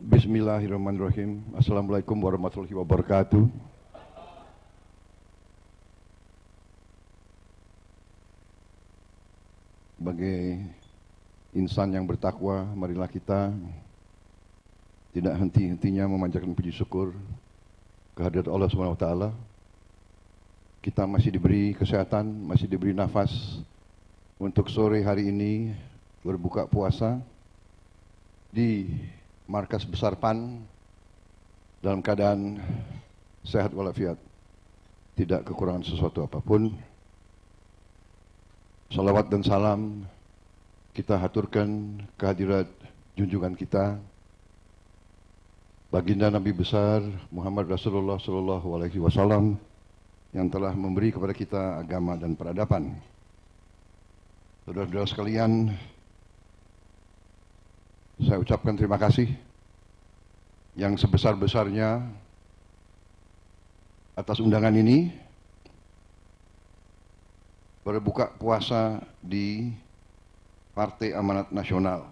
Bismillahirrahmanirrahim. Assalamualaikum warahmatullahi wabarakatuh. Sebagai insan yang bertakwa, marilah kita tidak henti-hentinya memanjatkan puji syukur kehadirat Allah Subhanahu wa taala. Kita masih diberi kesehatan, masih diberi nafas untuk sore hari ini berbuka puasa di markas besar PAN dalam keadaan sehat walafiat, tidak kekurangan sesuatu apapun. Salawat dan salam kita haturkan kehadirat junjungan kita, baginda Nabi besar Muhammad Rasulullah Sallallahu Alaihi Wasallam yang telah memberi kepada kita agama dan peradaban. Saudara-saudara sekalian, saya ucapkan terima kasih yang sebesar-besarnya atas undangan ini berbuka puasa di Partai Amanat Nasional.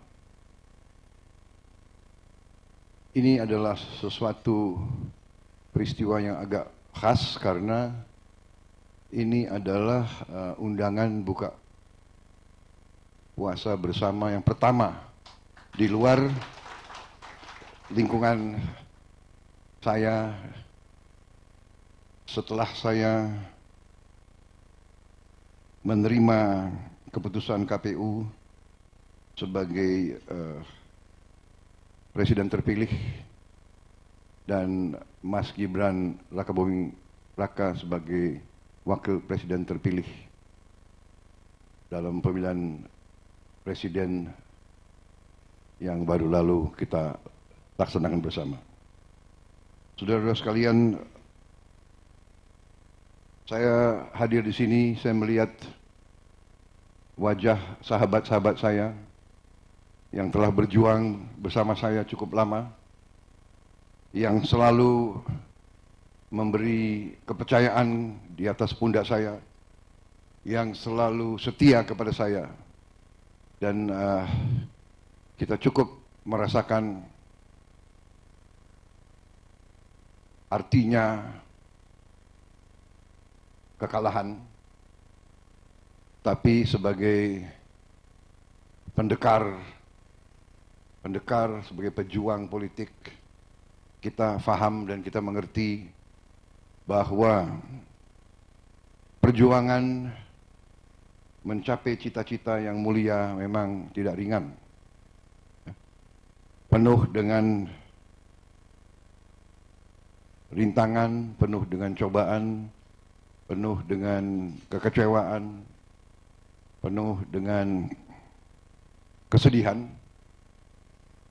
Ini adalah sesuatu peristiwa yang agak khas karena ini adalah undangan buka puasa bersama yang pertama di luar lingkungan saya setelah saya menerima keputusan KPU sebagai presiden terpilih dan Mas Gibran Rakabuming Raka sebagai wakil presiden terpilih dalam pemilihan presiden yang baru lalu kita laksanakan bersama. Saudara-saudara sekalian, saya hadir di sini, saya melihat wajah sahabat-sahabat saya yang telah berjuang bersama saya cukup lama, yang selalu memberi kepercayaan di atas pundak saya, yang selalu setia kepada saya, dan kita cukup merasakan artinya kekalahan, tapi sebagai pendekar, sebagai pejuang politik, kita faham dan kita mengerti bahwa perjuangan mencapai cita-cita yang mulia memang tidak ringan. Penuh dengan rintangan, penuh dengan cobaan, penuh dengan kekecewaan, penuh dengan kesedihan.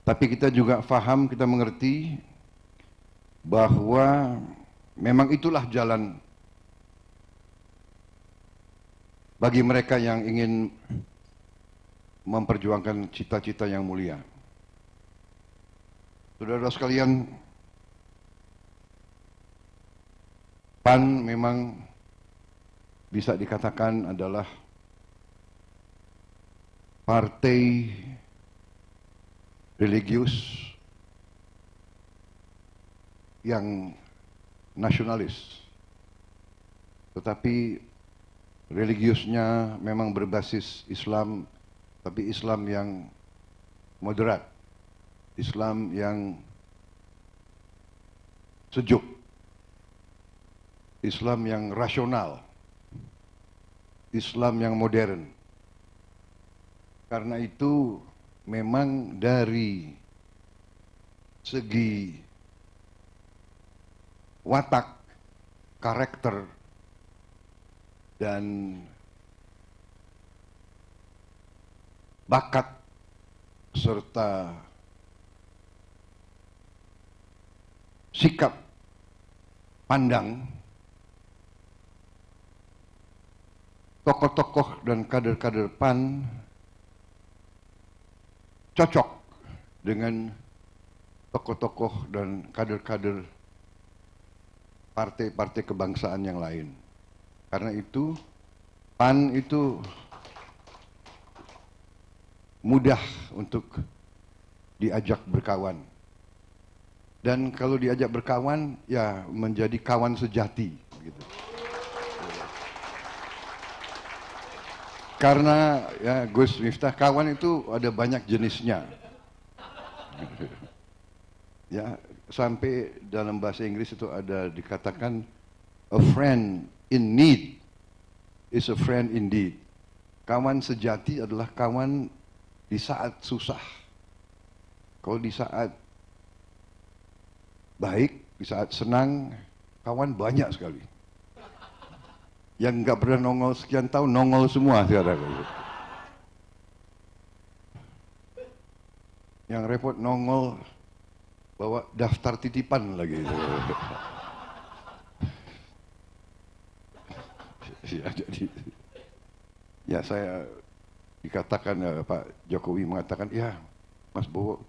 Tapi kita juga faham, kita mengerti bahwa memang itulah jalan bagi mereka yang ingin memperjuangkan cita-cita yang mulia. Saudara-saudara sekalian, PAN memang bisa dikatakan adalah partai religius yang nasionalis, tetapi religiusnya memang berbasis Islam, tapi Islam yang moderat, Islam yang sejuk, Islam yang rasional, Islam yang modern. Karena itu memang dari segi watak, karakter, dan bakat serta sikap pandang tokoh-tokoh dan kader-kader PAN cocok dengan tokoh-tokoh dan kader-kader partai-partai kebangsaan yang lain. Karena itu PAN itu mudah untuk diajak berkawan. Dan kalau diajak berkawan, ya menjadi kawan sejati. Gitu. Karena ya Gus Miftah, kawan itu ada banyak jenisnya. Ya, sampai dalam bahasa Inggris itu ada dikatakan a friend in need is a friend indeed. Kawan sejati adalah kawan di saat susah. Kalau di saat baik, di saat senang, kawan banyak sekali. Yang nggak pernah nongol sekian tahun, nongol semua sekarang. Yang repot nongol, bawa daftar titipan lagi. Ya, jadi, ya saya dikatakan, Pak Jokowi mengatakan, ya Mas Bowo,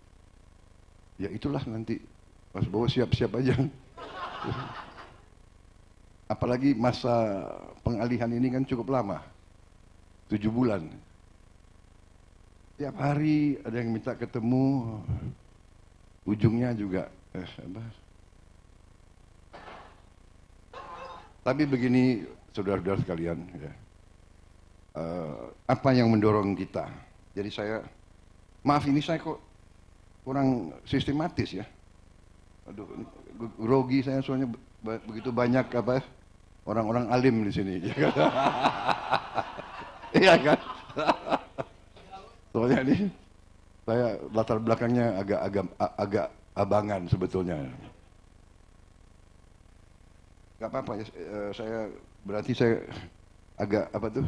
ya itulah nanti, Mas Bowo siap-siap aja. Apalagi masa pengalihan ini kan cukup lama, 7 bulan. Tiap hari ada yang minta ketemu, ujungnya juga apa. Tapi begini, saudara-saudara sekalian, ya. Apa yang mendorong kita? Jadi saya, maaf ini saya kok kurang sistematis ya. Aduh, grogi saya soalnya begitu banyak apa orang-orang alim di sini. Iya kan? Soalnya ini saya latar belakangnya agak abangan sebetulnya. Gak apa-apa ya, saya berarti saya agak apa tuh?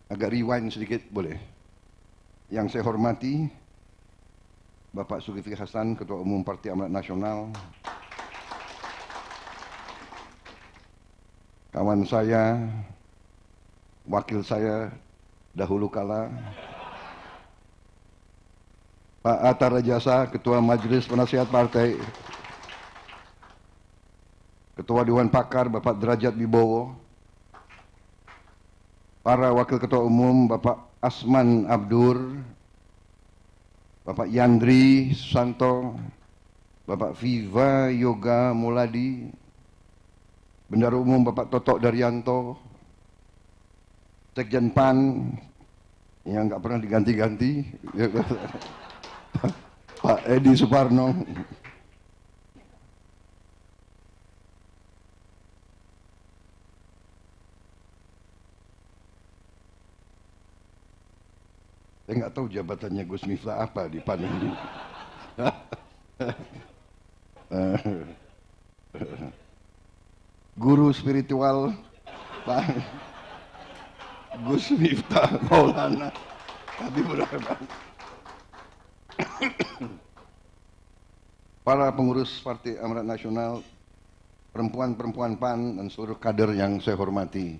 Agak rewind sedikit boleh. Yang saya hormati Bapak Zulkifli Hasan, Ketua Umum Partai Amanat Nasional. Kawan saya, wakil saya dahulu kala, Pak Atta Rajasa, Ketua Majelis Penasihat Partai. Ketua Dewan Pakar Bapak Derajat Wibowo, para Wakil Ketua Umum Bapak Asman Abdur, Bapak Yandri Susanto, Bapak Viva Yoga Muladi, Bendahara Umum Bapak Totok Daryanto, Sekjen PAN yang nggak pernah diganti-ganti, Pak Edi Suparno, saya nggak tahu jabatannya Gus Miftah apa di PAN ini. Guru spiritual Pak Gus Miftah Maulana Habibur Rahman. Para pengurus Partai Amanat Nasional, perempuan-perempuan PAN dan seluruh kader yang saya hormati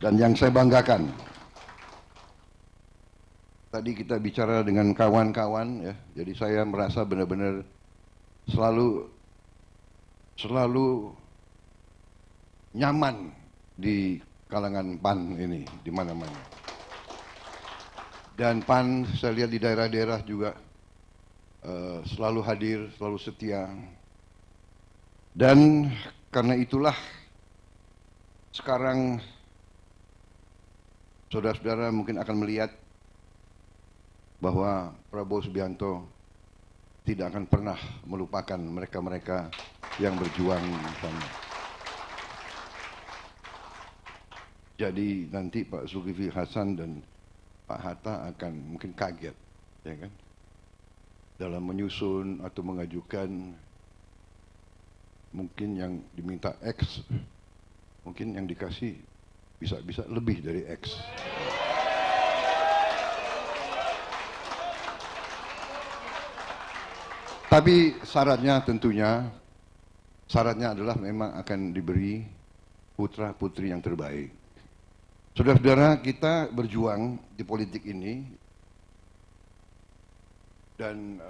dan yang saya banggakan. Tadi kita bicara dengan kawan-kawan ya, jadi saya merasa benar-benar selalu nyaman di kalangan PAN ini di mana-mana. Dan PAN saya lihat di daerah-daerah juga selalu hadir, selalu setia. Dan karena itulah sekarang saudara-saudara mungkin akan melihat bahwa Prabowo Subianto tidak akan pernah melupakan mereka-mereka yang berjuang di sana. Jadi nanti Pak Zulkifli Hasan dan Pak Hatta akan mungkin kaget, ya kan, dalam menyusun atau mengajukan mungkin yang diminta X, mungkin yang dikasih bisa lebih dari X. Tapi syaratnya adalah memang akan diberi putra-putri yang terbaik. Saudara-saudara, kita berjuang di politik ini dan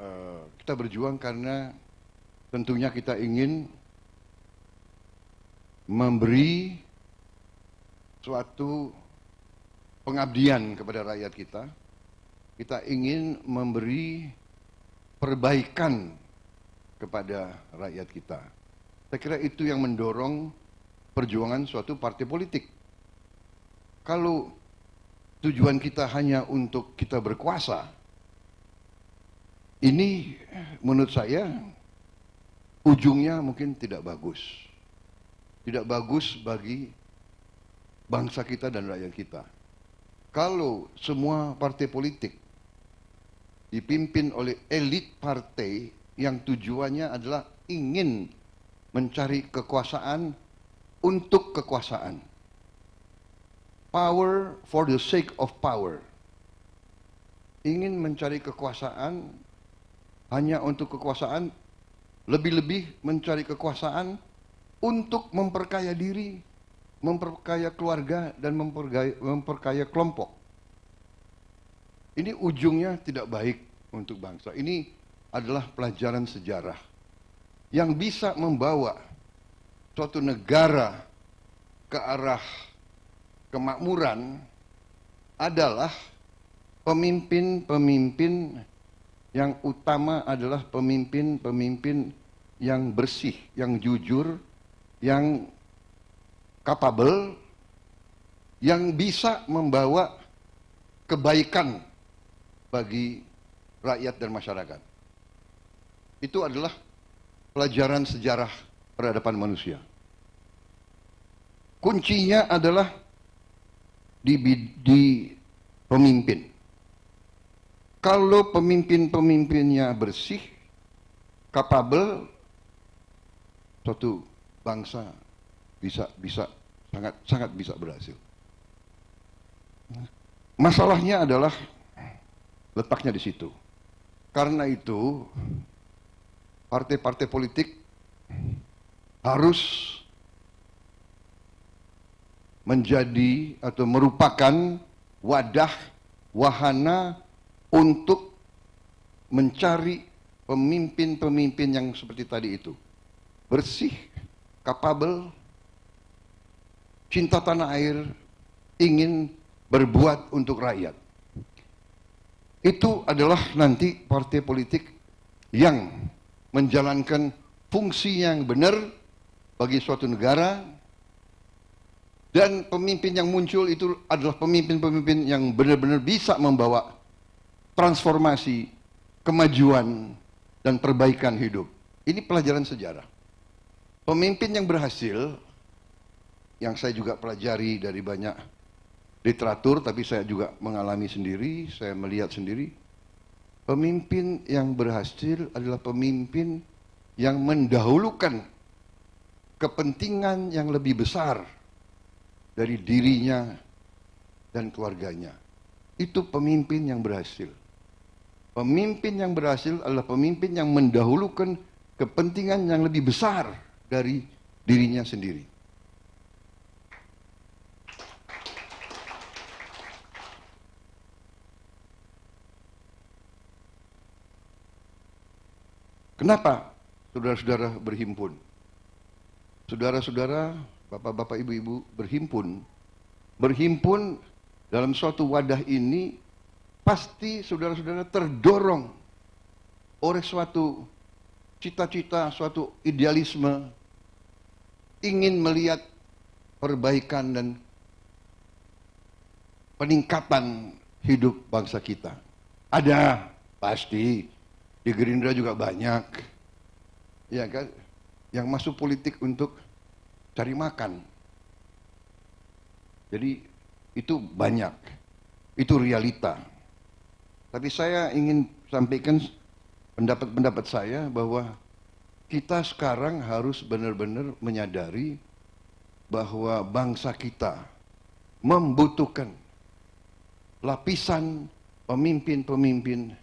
kita berjuang karena tentunya kita ingin memberi suatu pengabdian kepada rakyat kita. Kita ingin memberi perbaikan kepada rakyat kita. Saya kira itu yang mendorong perjuangan suatu partai politik. Kalau tujuan kita hanya untuk kita berkuasa, ini menurut saya ujungnya mungkin tidak bagus. Tidak bagus bagi bangsa kita dan rakyat kita. Kalau semua partai politik dipimpin oleh elit partai yang tujuannya adalah ingin mencari kekuasaan untuk kekuasaan. Power for the sake of power. Ingin mencari kekuasaan hanya untuk kekuasaan, lebih-lebih mencari kekuasaan untuk memperkaya diri, memperkaya keluarga, dan memperkaya kelompok. Ini ujungnya tidak baik untuk bangsa. Ini adalah pelajaran sejarah yang bisa membawa suatu negara ke arah kemakmuran adalah pemimpin-pemimpin yang utama adalah pemimpin-pemimpin yang bersih, yang jujur, yang capable, yang bisa membawa kebaikan bagi rakyat dan masyarakat. Itu adalah pelajaran sejarah peradaban manusia. Kuncinya adalah di pemimpin. Kalau pemimpin-pemimpinnya bersih, capable, suatu bangsa bisa sangat bisa berhasil. Masalahnya adalah letaknya di situ. Karena itu partai-partai politik harus menjadi atau merupakan wadah, wahana untuk mencari pemimpin-pemimpin yang seperti tadi itu. Bersih, capable, cinta tanah air, ingin berbuat untuk rakyat. Itu adalah nanti partai politik yang menjalankan fungsi yang benar bagi suatu negara. Dan pemimpin yang muncul itu adalah pemimpin-pemimpin yang benar-benar bisa membawa transformasi, kemajuan, dan perbaikan hidup. Ini pelajaran sejarah. Pemimpin yang berhasil, yang saya juga pelajari dari banyak literatur, tapi saya juga mengalami sendiri, saya melihat sendiri. Pemimpin yang berhasil adalah pemimpin yang mendahulukan kepentingan yang lebih besar dari dirinya dan keluarganya. Itu pemimpin yang berhasil. Pemimpin yang berhasil adalah pemimpin yang mendahulukan kepentingan yang lebih besar dari dirinya sendiri. Kenapa saudara-saudara berhimpun? Saudara-saudara, bapak-bapak, ibu-ibu berhimpun dalam suatu wadah ini, pasti saudara-saudara terdorong oleh suatu cita-cita, suatu idealisme, ingin melihat perbaikan dan peningkatan hidup bangsa kita. Ada, pasti, di Gerindra juga banyak, ya kan, yang masuk politik untuk cari makan. Jadi itu banyak, itu realita. Tapi saya ingin sampaikan pendapat saya bahwa kita sekarang harus benar-benar menyadari bahwa bangsa kita membutuhkan lapisan pemimpin-pemimpin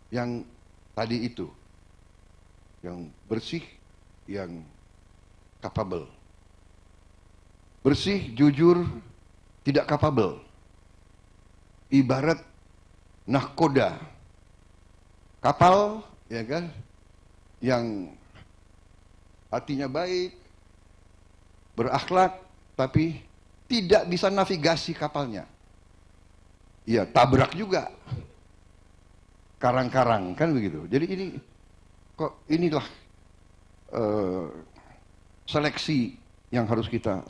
yang tadi itu, yang bersih, yang capable. Bersih, jujur, tidak capable. Ibarat nahkoda, kapal, ya kan, yang hatinya baik, berakhlak, tapi tidak bisa navigasi kapalnya. Ya, tabrak juga. Karang-karang, kan begitu. Jadi ini, kok inilah eh, seleksi yang harus kita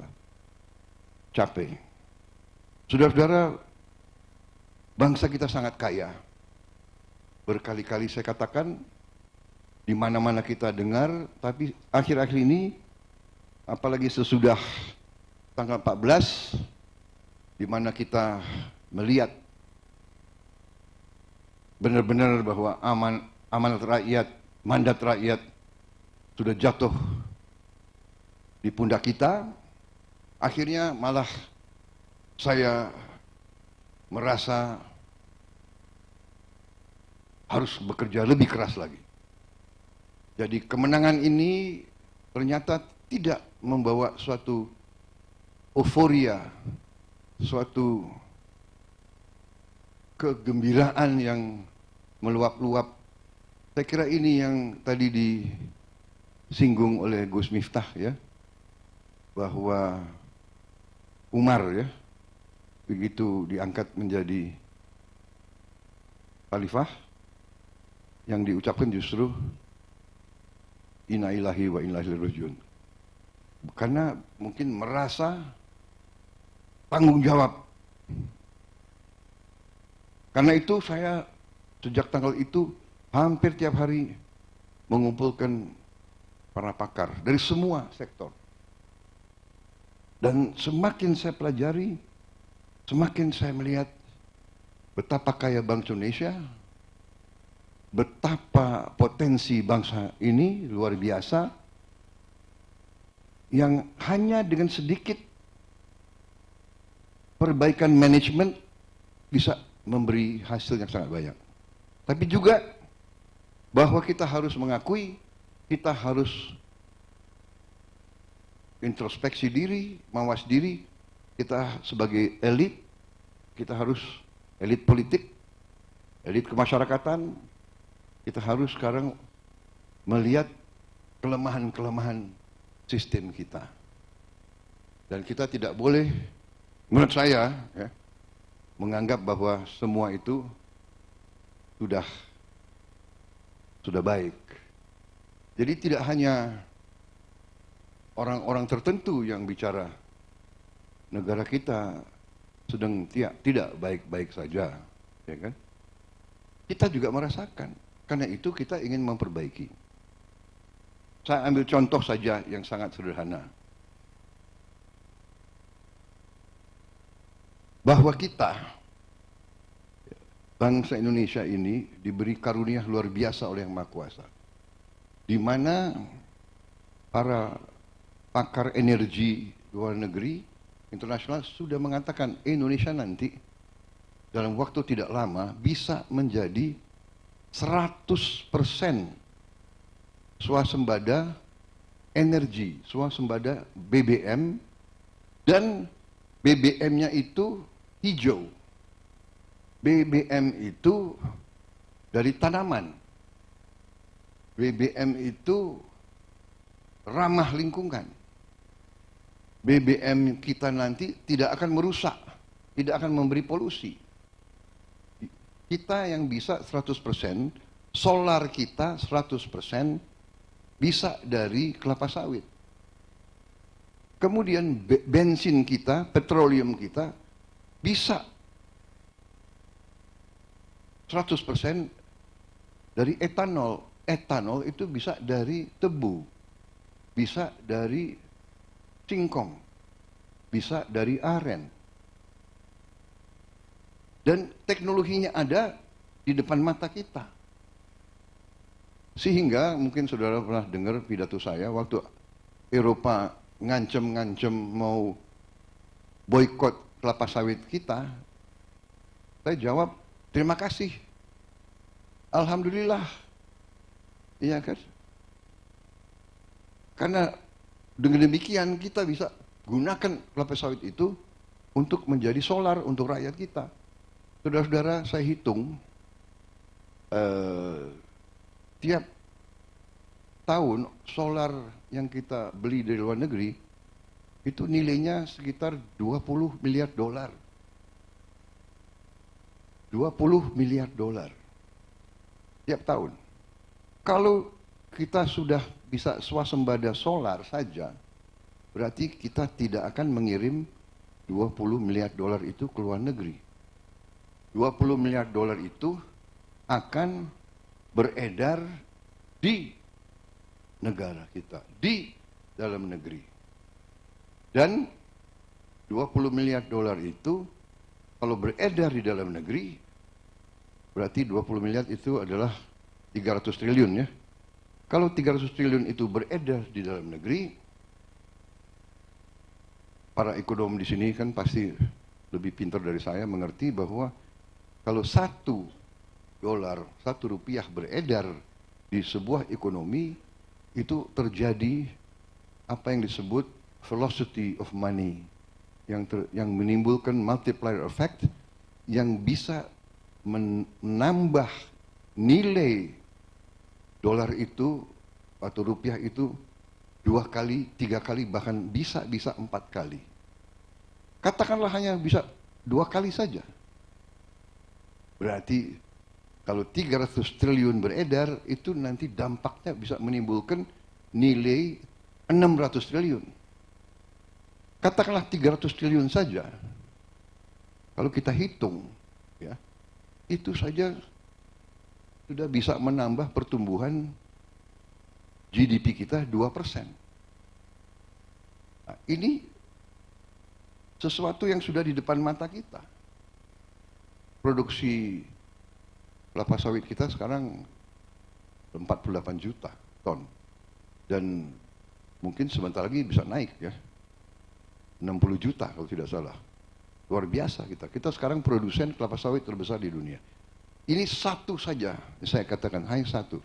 capai. Saudara-saudara, bangsa kita sangat kaya. Berkali-kali saya katakan, di mana-mana kita dengar, tapi akhir-akhir ini, apalagi sesudah tanggal 14, di mana kita melihat benar-benar bahwa amanat rakyat, mandat rakyat sudah jatuh di pundak kita, akhirnya malah saya merasa harus bekerja lebih keras lagi. Jadi kemenangan ini ternyata tidak membawa suatu euforia, suatu kegembiraan yang meluap-luap. Saya kira ini yang tadi disinggung oleh Gus Miftah ya, bahwa Umar ya, begitu diangkat menjadi khalifah, yang diucapkan justru inna ilahi wa inna ilaihi rajiun. Karena mungkin merasa tanggung jawab. Karena itu saya sejak tanggal itu hampir tiap hari mengumpulkan para pakar dari semua sektor. Dan semakin saya pelajari, semakin saya melihat betapa kaya bangsa Indonesia, betapa potensi bangsa ini luar biasa, yang hanya dengan sedikit perbaikan manajemen bisa memberi hasil yang sangat banyak. Tapi juga bahwa kita harus mengakui, kita harus introspeksi diri, mawas diri, kita sebagai elit, kita harus elit politik, elit kemasyarakatan, kita harus sekarang melihat kelemahan-kelemahan sistem kita. Dan kita tidak boleh, menurut saya, ya, menganggap bahwa semua itu sudah baik. Jadi tidak hanya orang-orang tertentu yang bicara negara kita sedang tidak baik-baik saja, ya kan? Kita juga merasakan. Karena itu kita ingin memperbaiki. Saya ambil contoh saja yang sangat sederhana. Bahwa kita, bangsa Indonesia ini diberi karunia luar biasa oleh Yang Maha Kuasa. Di mana para pakar energi luar negeri, internasional sudah mengatakan Indonesia nanti dalam waktu tidak lama bisa menjadi 100% swasembada energi, swasembada BBM, dan BBM-nya itu hijau. BBM itu dari tanaman. BBM itu ramah lingkungan. BBM kita nanti tidak akan merusak, tidak akan memberi polusi. Kita yang bisa 100%, solar kita 100% bisa dari kelapa sawit. Kemudian bensin kita, petroleum kita bisa 100% dari etanol. Etanol itu bisa dari tebu, bisa dari singkong, bisa dari aren. Dan teknologinya ada di depan mata kita. Sehingga mungkin saudara pernah dengar pidato saya waktu Eropa ngancem-ngancem mau boikot kelapa sawit kita. Saya jawab, terima kasih. Alhamdulillah. Iya kan? Karena dengan demikian kita bisa gunakan kelapa sawit itu untuk menjadi solar untuk rakyat kita. Saudara-saudara, saya hitung tiap tahun solar yang kita beli dari luar negeri itu nilainya sekitar 20 miliar dolar. 20 miliar dolar tiap tahun. Kalau kita sudah bisa swasembada solar saja, berarti kita tidak akan mengirim 20 miliar dolar itu ke luar negeri. 20 miliar dolar itu akan beredar di negara kita, di dalam negeri. Dan 20 miliar dolar itu kalau beredar di dalam negeri, berarti 20 miliar itu adalah 300 triliun ya. Kalau 300 triliun itu beredar di dalam negeri, para ekonom di sini kan pasti lebih pintar dari saya mengerti bahwa kalau $1, Rp1 beredar di sebuah ekonomi, itu terjadi apa yang disebut velocity of money, yang menimbulkan multiplier effect, yang bisa menambah nilai dolar itu atau rupiah itu 2 kali, 3 kali, bahkan bisa 4 kali. Katakanlah hanya bisa 2 kali saja. Berarti kalau 300 triliun beredar, itu nanti dampaknya bisa menimbulkan nilai 600 triliun. Katakanlah 300 triliun saja. Kalau kita hitung, ya, itu saja sudah bisa menambah pertumbuhan GDP kita 2%. Nah, ini sesuatu yang sudah di depan mata kita. Produksi kelapa sawit kita sekarang 48 juta ton. Dan mungkin sebentar lagi bisa naik ya. 60 juta kalau tidak salah. Luar biasa kita. Kita sekarang produsen kelapa sawit terbesar di dunia. Ini satu saja, saya katakan hanya satu.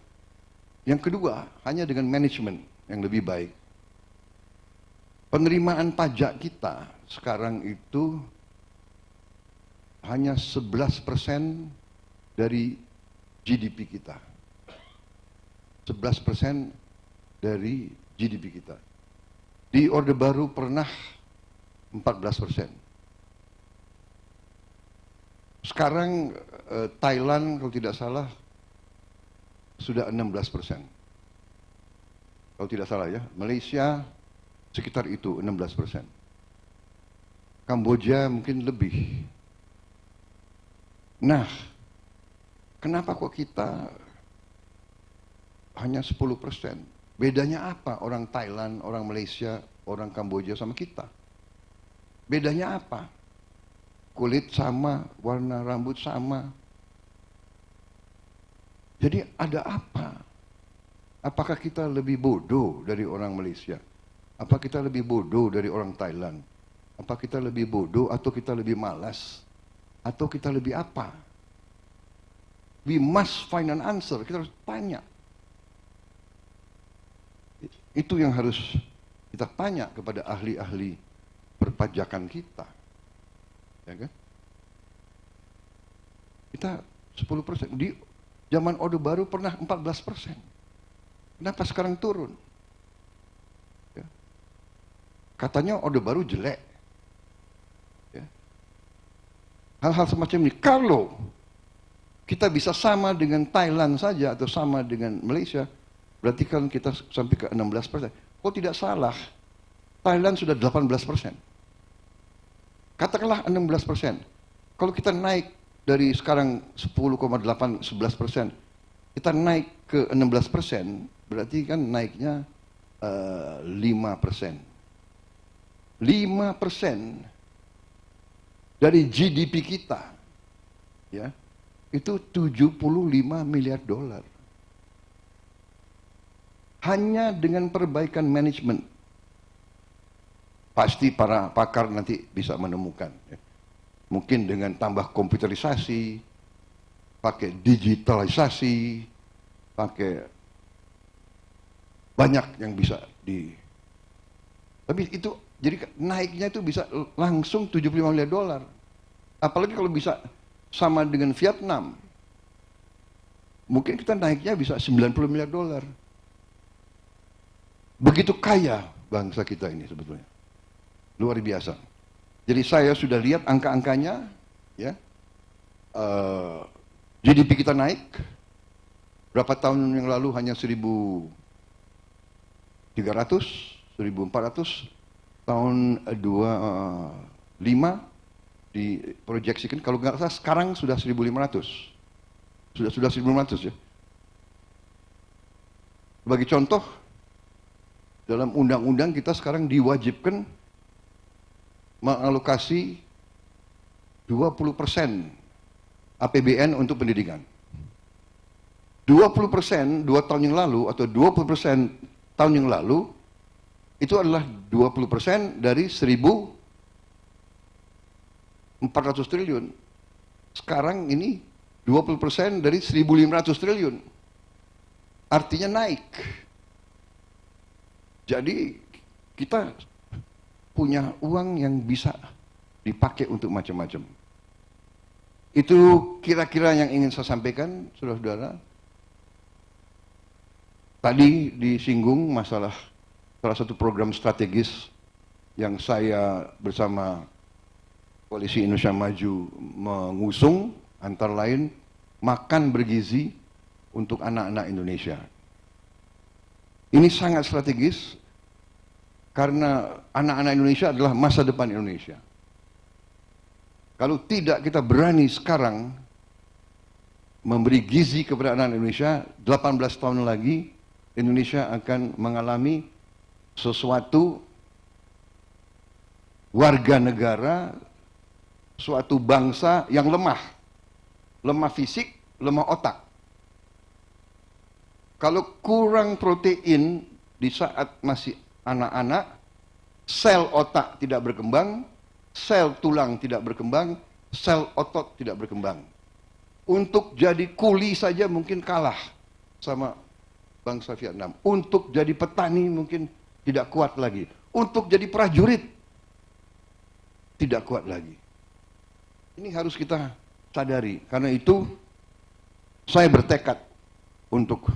Yang kedua, hanya dengan manajemen yang lebih baik. Penerimaan pajak kita sekarang itu hanya 11% dari GDP kita. 11% dari GDP kita. Di Orde Baru pernah 14%. Sekarang Thailand kalau tidak salah sudah 16%. Kalau tidak salah ya, Malaysia sekitar itu 16%. Kamboja mungkin lebih. Nah, kenapa kok kita hanya 10%? Bedanya apa orang Thailand, orang Malaysia, orang Kamboja sama kita? Bedanya apa? Kulit sama, warna rambut sama. Jadi ada apa? Apakah kita lebih bodoh dari orang Malaysia? Apa kita lebih bodoh dari orang Thailand? Apa kita lebih bodoh atau kita lebih malas? Atau kita lebih apa? We must find an answer. Kita harus tanya. Itu yang harus kita tanya kepada ahli-ahli perpajakan kita. Ya kan? Kita 10%. Di zaman Orde Baru pernah 14%. Kenapa sekarang turun? Ya. Katanya Orde Baru jelek. Ya. Hal-hal semacam ini. Kalau kita bisa sama dengan Thailand saja atau sama dengan Malaysia, berarti kan kita sampai ke 16%. Kok tidak salah? Thailand sudah 18%. Katakanlah 16%. Kalau kita naik dari sekarang 10,8, 11%, kita naik ke 16%, berarti kan naiknya 5%. 5% dari GDP kita, ya, itu 75 miliar dolar. Hanya dengan perbaikan manajemen. Pasti para pakar nanti bisa menemukan. Ya. Mungkin dengan tambah komputerisasi, pakai digitalisasi, pakai banyak yang bisa di. Tapi itu jadi naiknya itu bisa langsung 75 miliar dolar. Apalagi kalau bisa sama dengan Vietnam. Mungkin kita naiknya bisa 90 miliar dolar. Begitu kaya bangsa kita ini sebetulnya. Luar biasa. Jadi saya sudah lihat angka-angkanya, ya. GDP kita naik, Berapa tahun yang lalu hanya 1.300, 1.400. Tahun 25 diproyeksikan, kalau nggak salah sekarang sudah 1.500. Sudah 1.500 ya. Sebagai contoh, dalam undang-undang kita sekarang diwajibkan mengalokasi 20% APBN untuk pendidikan. 20% 2 tahun yang lalu atau 20% tahun yang lalu itu adalah 20% dari 1.400 triliun. Sekarang ini 20% dari 1.500 triliun. Artinya naik. Jadi kita punya uang yang bisa dipakai untuk macam-macam. Itu kira-kira yang ingin saya sampaikan, saudara-saudara. Tadi disinggung masalah salah satu program strategis yang saya bersama Koalisi Indonesia Maju mengusung, antara lain makan bergizi untuk anak-anak Indonesia. Ini sangat strategis karena anak-anak Indonesia adalah masa depan Indonesia. Kalau tidak kita berani sekarang memberi gizi kepada anak Indonesia, 18 tahun lagi Indonesia akan mengalami sesuatu warga negara, suatu bangsa yang lemah. Lemah fisik, lemah otak. Kalau kurang protein di saat masih anak-anak, sel otak tidak berkembang, sel tulang tidak berkembang, sel otot tidak berkembang. Untuk jadi kuli saja mungkin kalah sama bangsa Vietnam. Untuk jadi petani mungkin tidak kuat lagi. Untuk jadi prajurit tidak kuat lagi. Ini harus kita sadari. Karena itu saya bertekad untuk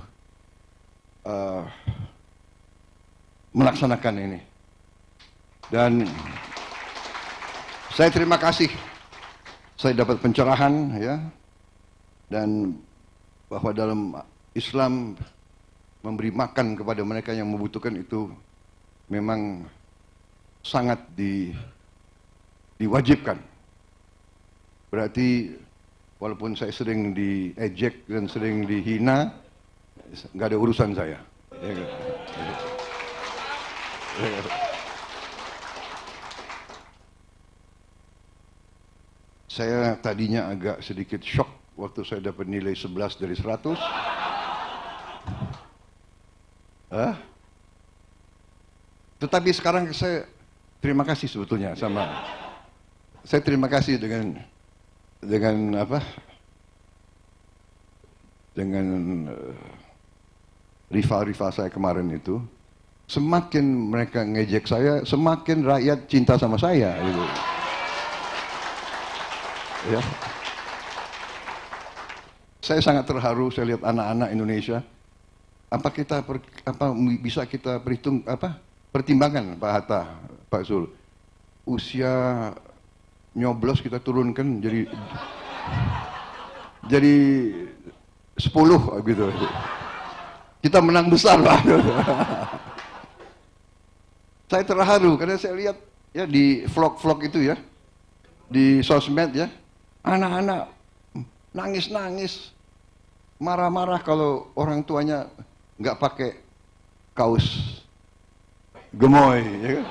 melaksanakan ini. Dan saya terima kasih saya dapat pencerahan ya, dan bahwa dalam Islam memberi makan kepada mereka yang membutuhkan itu memang sangat diwajibkan. Berarti walaupun saya sering diejek dan sering dihina, nggak ada urusan saya. Saya tadinya agak sedikit shock waktu saya dapat nilai 11 dari 100. Tetapi sekarang saya terima kasih sebetulnya sama, saya terima kasih dengan apa? Dengan rival-rival saya kemarin itu. Semakin mereka ngejek saya, semakin rakyat cinta sama saya. Gitu. Ya. Saya sangat terharu saya lihat anak-anak Indonesia. Bisa kita pertimbangkan Pak Hatta, Pak Zul, usia nyoblos kita turunkan jadi 10 gitu. Kita menang besar Pak. Saya terharu karena saya lihat ya di vlog-vlog itu ya, di sosmed ya, anak-anak nangis-nangis, marah-marah kalau orang tuanya nggak pakai kaos gemoy, ya kan?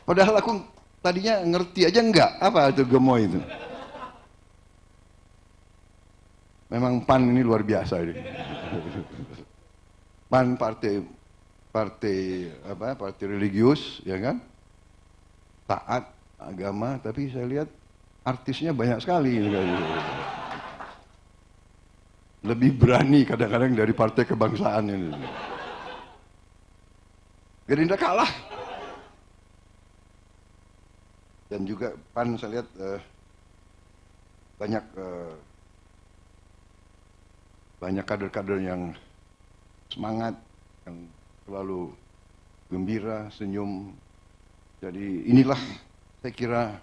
Padahal aku tadinya ngerti aja enggak apa itu gemoy itu. Memang PAN ini luar biasa ini. PAN partai religius, ya kan? Taat agama, tapi saya lihat artisnya banyak sekali. Lebih berani kadang-kadang dari partai kebangsaan ini. Gerindra kalah. Dan juga PAN saya lihat banyak kader-kader yang semangat, yang selalu gembira, senyum. Jadi inilah saya kira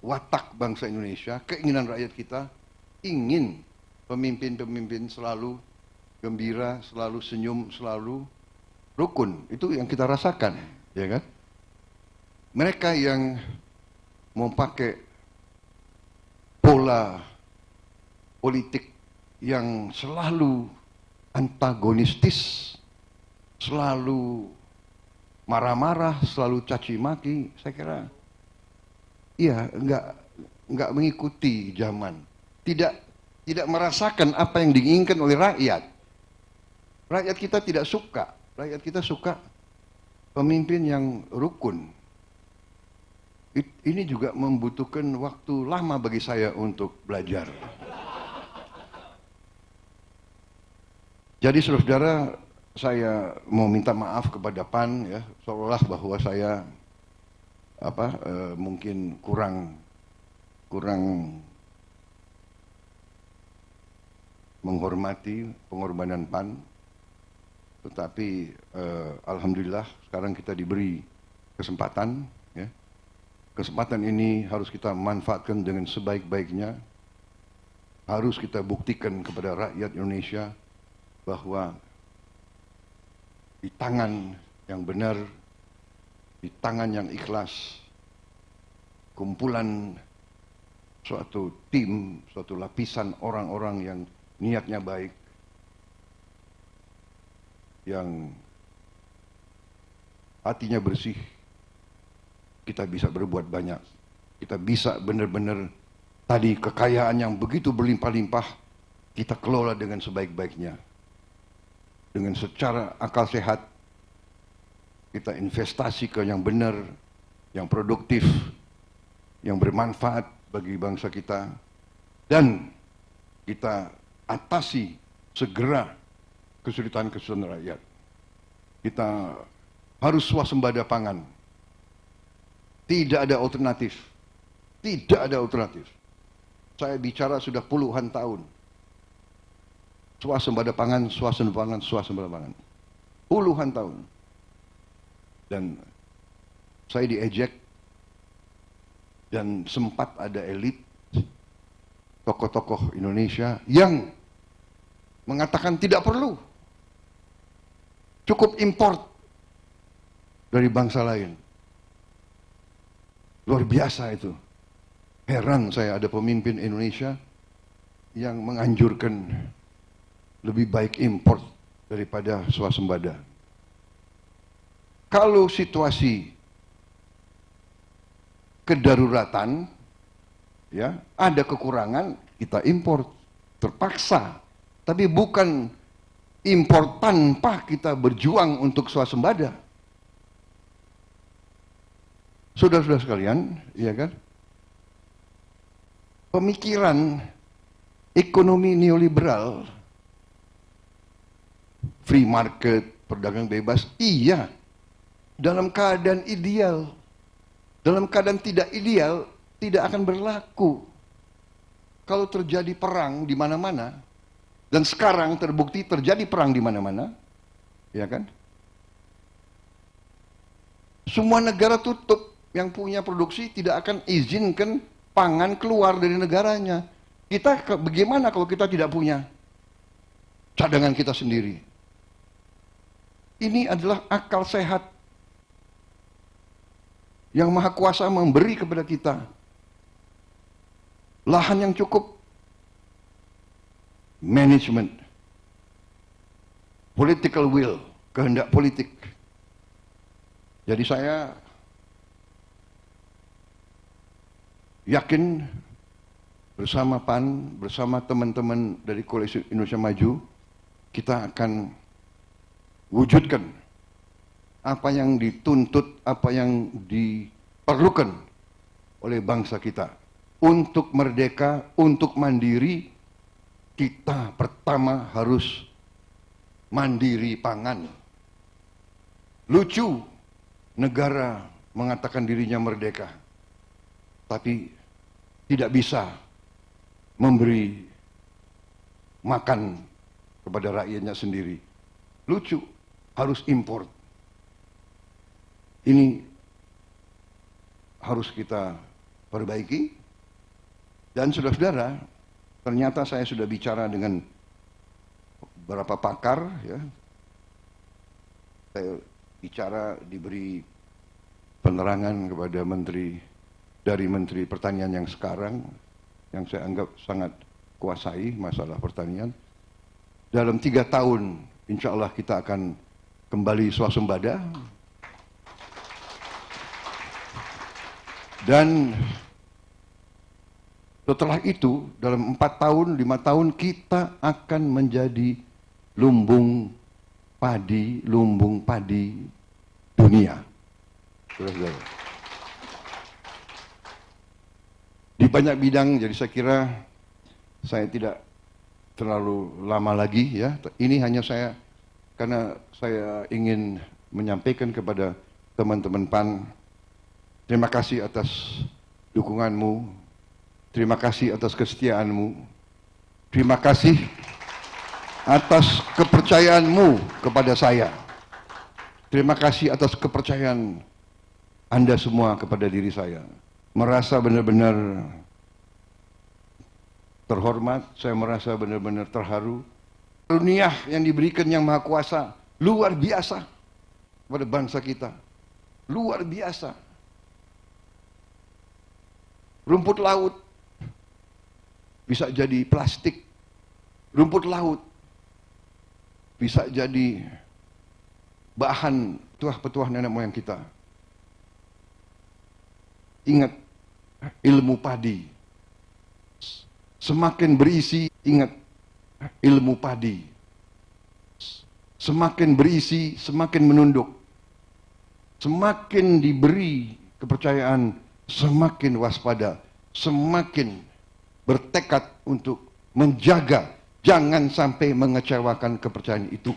watak bangsa Indonesia, keinginan rakyat kita ingin pemimpin-pemimpin selalu gembira, selalu senyum, selalu rukun. Itu yang kita rasakan, ya kan? Mereka yang mau pakai pola politik yang selalu antagonistis, selalu marah-marah, selalu caci maki, saya kira iya nggak mengikuti zaman, tidak merasakan apa yang diinginkan oleh rakyat. Rakyat kita tidak suka, rakyat kita suka pemimpin yang rukun. Ini juga membutuhkan waktu lama bagi saya untuk belajar. Jadi saudara-saudara, saya mau minta maaf kepada PAN ya, seolah bahwa saya mungkin kurang menghormati pengorbanan PAN, tetapi alhamdulillah sekarang kita diberi kesempatan ya. Kesempatan ini harus kita manfaatkan dengan sebaik-baiknya. Harus kita buktikan kepada rakyat Indonesia bahwa di tangan yang benar, di tangan yang ikhlas, kumpulan suatu tim, suatu lapisan orang-orang yang niatnya baik, yang hatinya bersih, kita bisa berbuat banyak. Kita bisa benar-benar tadi kekayaan yang begitu berlimpah-limpah, kita kelola dengan sebaik-baiknya. Dengan secara akal sehat, kita investasi ke yang benar, yang produktif, yang bermanfaat bagi bangsa kita, dan kita atasi segera kesulitan-kesulitan rakyat. Kita harus swasembada pangan. Tidak ada alternatif. Tidak ada alternatif. Saya bicara sudah puluhan tahun. Swasembada pangan, swasembada pangan, swasembada pangan. Puluhan tahun. Dan saya diejek, dan sempat ada elit tokoh-tokoh Indonesia yang mengatakan tidak perlu, cukup import dari bangsa lain. Luar biasa itu. Heran saya ada pemimpin Indonesia yang menganjurkan lebih baik import daripada swasembada. Kalau situasi kedaruratan, ya, ada kekurangan, kita import terpaksa. Tapi bukan import tanpa kita berjuang untuk swasembada. Saudara-saudara sekalian, ya kan? Pemikiran ekonomi neoliberal, free market, perdagangan bebas, iya, dalam keadaan ideal. Dalam keadaan tidak ideal, tidak akan berlaku. Kalau terjadi perang di mana-mana, dan sekarang terbukti terjadi perang di mana-mana, ya kan? Semua negara tutup, yang punya produksi tidak akan izinkan pangan keluar dari negaranya. Kita bagaimana kalau kita tidak punya cadangan kita sendiri? Ini adalah akal sehat yang Maha Kuasa memberi kepada kita. Lahan yang cukup, manajemen, political will, kehendak politik. Jadi saya yakin bersama PAN, bersama teman-teman dari Koalisi Indonesia Maju, kita akan wujudkan apa yang dituntut, apa yang diperlukan oleh bangsa kita. Untuk merdeka, untuk mandiri, kita pertama harus mandiri pangan. Lucu, negara mengatakan dirinya merdeka, tapi tidak bisa memberi makan kepada rakyatnya sendiri. Lucu, harus import. Ini harus kita perbaiki. Dan saudara-saudara, Ternyata saya sudah bicara dengan beberapa pakar, ya. Saya bicara, diberi penerangan kepada dari Menteri Pertanian yang sekarang, yang saya anggap sangat kuasai masalah pertanian. Dalam 3 tahun, insya Allah kita akan kembali swasembada. Dan setelah itu, dalam 4 tahun, 5 tahun, kita akan menjadi lumbung padi dunia. Di banyak bidang, jadi saya kira saya tidak terlalu lama lagi, ya. Ini hanya karena saya ingin menyampaikan kepada teman-teman PAN, terima kasih atas dukunganmu, terima kasih atas kesetiaanmu, terima kasih atas kepercayaanmu kepada saya, terima kasih atas kepercayaan Anda semua kepada diri saya. Merasa benar-benar terhormat, saya merasa benar-benar terharu. Karunia yang diberikan Yang Maha Kuasa luar biasa kepada bangsa kita, luar biasa. Rumput laut bisa jadi plastik, rumput laut bisa jadi bahan petuah-petuah nenek moyang kita. Ingat, ilmu padi semakin berisi, ingat, ilmu padi semakin berisi, semakin menunduk. Semakin diberi kepercayaan, semakin waspada, semakin bertekad untuk menjaga, jangan sampai mengecewakan kepercayaan itu.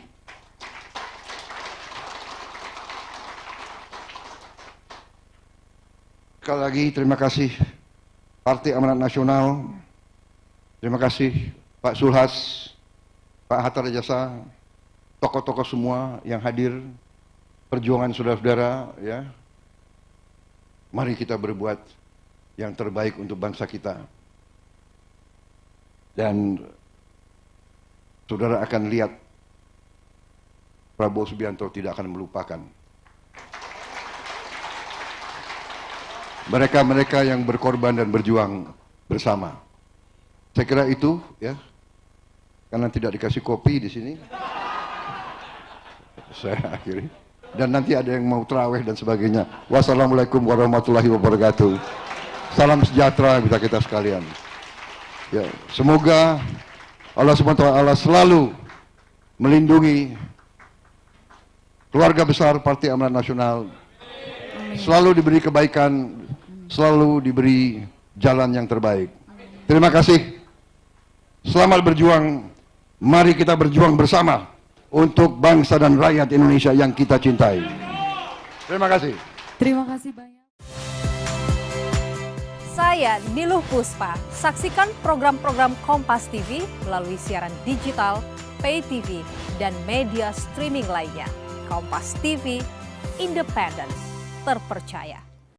Sekali lagi terima kasih Partai Amanat Nasional, terima kasih Pak Sulhas, Pak Hatta Rajasa, tokoh-tokoh semua yang hadir, perjuangan saudara-saudara, ya. Mari kita berbuat yang terbaik untuk bangsa kita. Dan saudara akan lihat Prabowo Subianto tidak akan melupakan mereka-mereka yang berkorban dan berjuang bersama. Saya kira itu, ya. Karena tidak dikasih kopi di sini, saya akhiri. Dan nanti ada yang mau terawih dan sebagainya. Wassalamualaikum warahmatullahi wabarakatuh. Salam sejahtera kita kita sekalian. Ya, semoga Allah SWT selalu melindungi keluarga besar Partai Amanat Nasional, selalu diberi kebaikan, selalu diberi jalan yang terbaik. Terima kasih. Selamat berjuang. Mari kita berjuang bersama untuk bangsa dan rakyat Indonesia yang kita cintai. Terima kasih. Terima kasih banyak. Saya Niluh Puspa. Saksikan program-program Kompas TV melalui siaran digital, pay TV, dan media streaming lainnya. Kompas TV, independen, terpercaya.